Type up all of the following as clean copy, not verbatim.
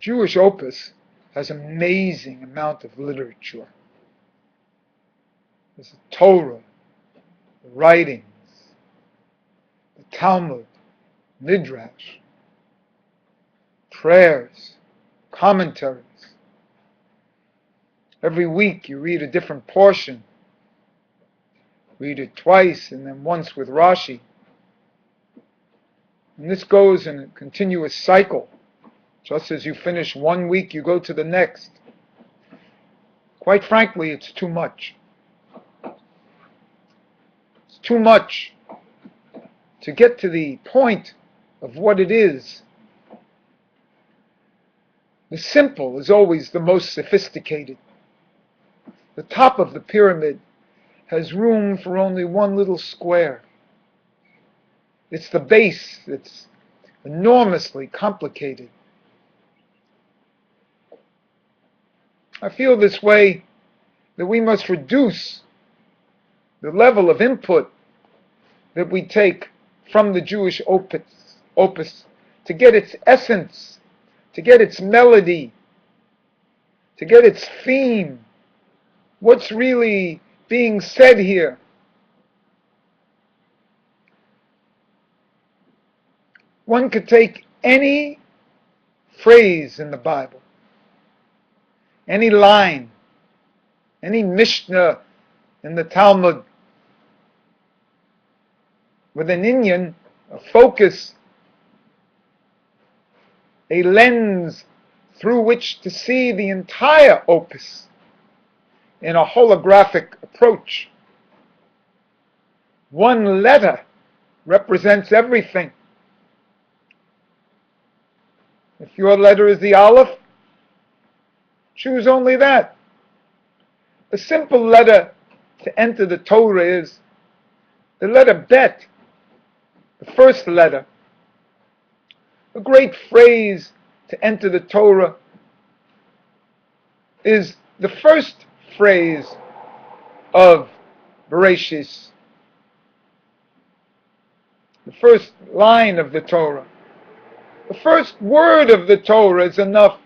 Jewish opus has an amazing amount of literature. There's the Torah, the writings, the Talmud, Midrash, prayers, commentaries. Every week you read a different portion. Read it twice and then once with Rashi. And this goes in a continuous cycle. Just as you finish one week, you go to the next. Quite frankly, it's too much. It's too much to get to the point of what it is. The simple is always the most sophisticated. The top of the pyramid has room for only one little square. It's the base that's enormously complicated. I feel this way that we must reduce the level of input that we take from the Jewish opus to get its essence, to get its melody, to get its theme. What's really being said here? One could take any phrase in the Bible, any line, any Mishnah in the Talmud, with an inyan, a focus, a lens through which to see the entire opus in a holographic approach. One letter represents everything. If your letter is the Aleph, choose only that. A simple letter to enter the Torah is the letter Bet, the first letter. A great phrase to enter the Torah is the first phrase of Bereshis, the first line of the Torah. The first word of the Torah is enough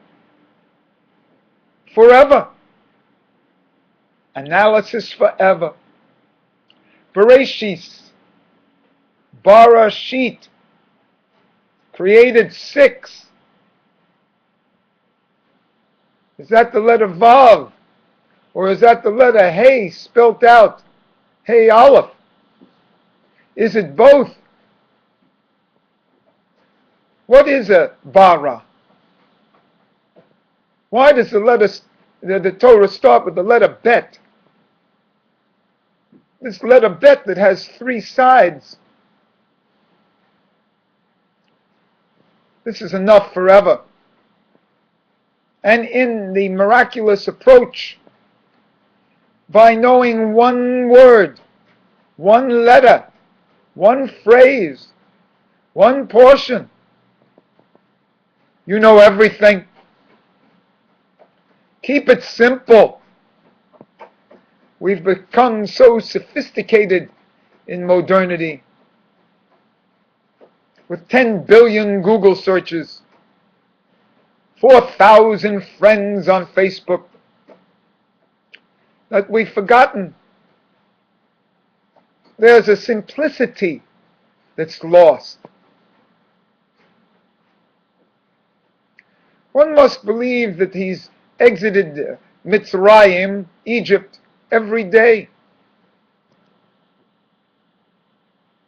forever. Analysis forever. Bereshis, Barashit, created 6. Is that the letter Vav? Or is that the letter Hey spelt out? Hey Aleph? Is it both? What is a bara? Why does the Torah start with the letter Bet? This letter Bet that has 3 sides. This is enough forever. And in the miraculous approach, by knowing one word, one letter, one phrase, one portion, you know everything. Keep it simple. We've become so sophisticated in modernity, with 10 billion Google searches, 4,000 friends on Facebook, that we've forgotten there's a simplicity that's lost. One must believe that he's exited Mitzrayim, Egypt, every day.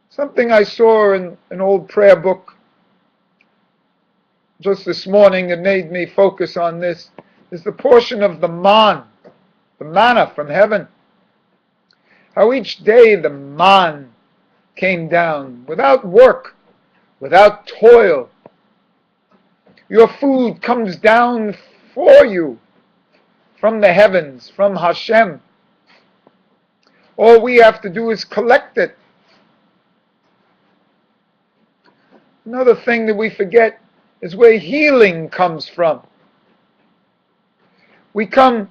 Something I saw in an old prayer book just this morning that made me focus on this is the portion of the manna from heaven. How each day the man came down without work, without toil. Your food comes down for you from the heavens, from Hashem. All we have to do is collect it. Another thing that we forget is where healing comes from. We get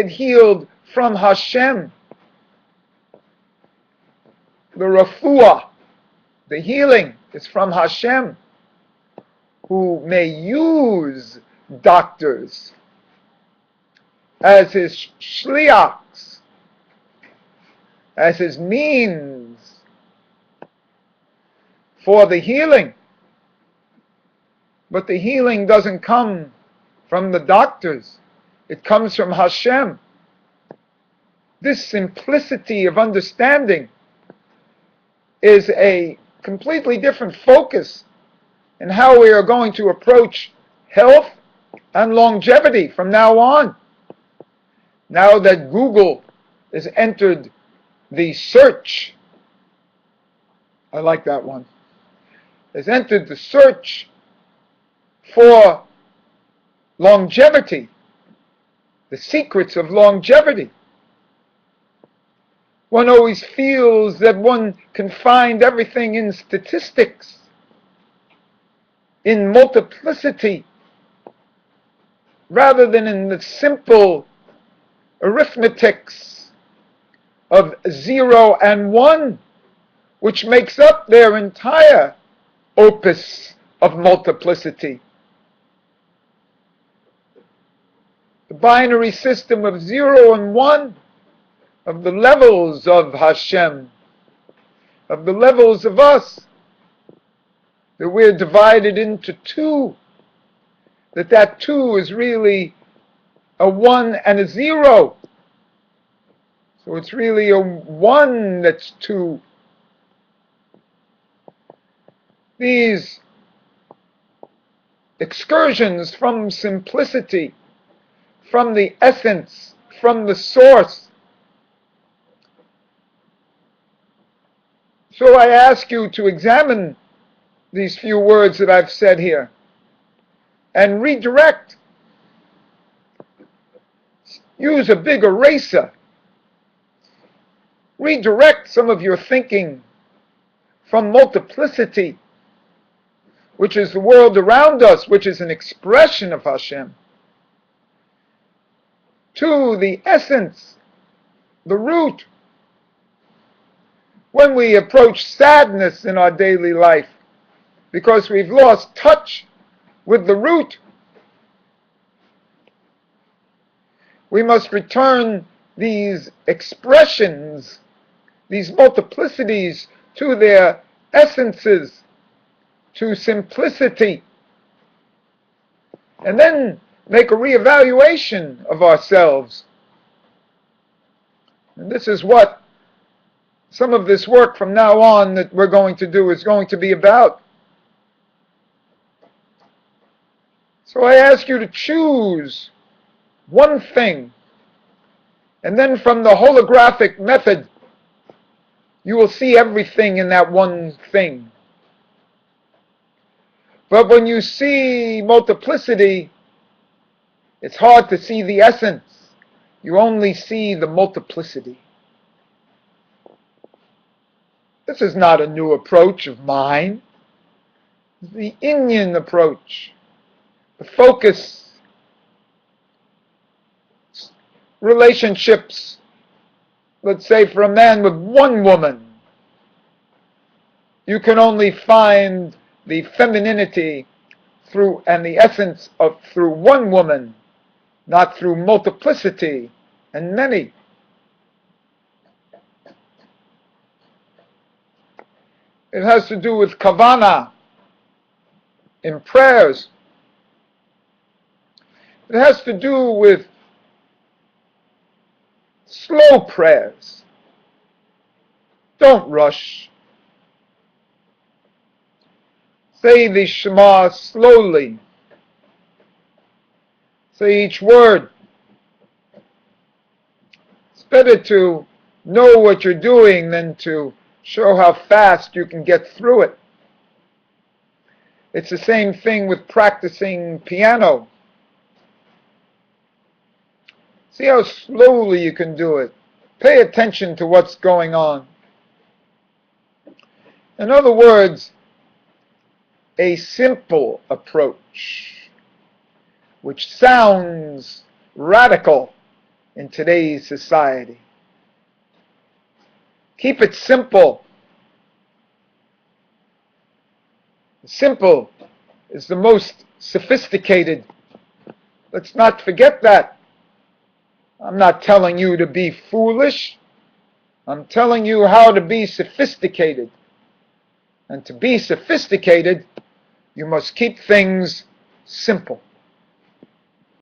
healed from Hashem. The refuah, the healing, is from Hashem. who may use doctors as his shliachs, as his means for the healing. But the healing doesn't come from the doctors. It comes from Hashem. This simplicity of understanding is a completely different focus in how we are going to approach health and longevity from now on. Now that Google has entered the search, I like that one, has entered the search for longevity, the secrets of longevity. One always feels that one can find everything in statistics, in multiplicity, rather than in the simple arithmetics of 0 and 1, which makes up their entire opus of multiplicity. The binary system of 0 and 1, of the levels of Hashem, of the levels of us, that we're divided into 2, that 2 is really a 1 and a 0. So it's really a 1 that's 2. These excursions from simplicity, from the essence, from the source. So I ask you to examine these few words that I've said here and redirect. Use a big eraser. Redirect some of your thinking from multiplicity, which is the world around us, which is an expression of Hashem, to the essence, the root. When we approach sadness in our daily life because we've lost touch with the root, we must return these expressions, these multiplicities, to their essences, to simplicity, and then make a reevaluation of ourselves. And this is what some of this work from now on that we're going to do is going to be about. So I ask you to choose one thing, and then from the holographic method, you will see everything in that one thing. But when you see multiplicity, it's hard to see the essence. You only see the multiplicity. This is not a new approach of mine. It's the Indian approach. The focus, relationships, let's say for a man with one woman, you can only find the femininity through and the essence of through one woman, not through multiplicity and many. It has to do with kavana in prayers. It has to do with slow prayers. Don't rush. Say the Shema slowly. Say each word. It's better to know what you're doing than to show how fast you can get through it. It's the same thing with practicing piano. See how slowly you can do it. Pay attention to what's going on. In other words, a simple approach, which sounds radical in today's society. Keep it simple. Simple is the most sophisticated. Let's not forget that. I'm not telling you to be foolish. I'm telling you how to be sophisticated. And to be sophisticated, you must keep things simple.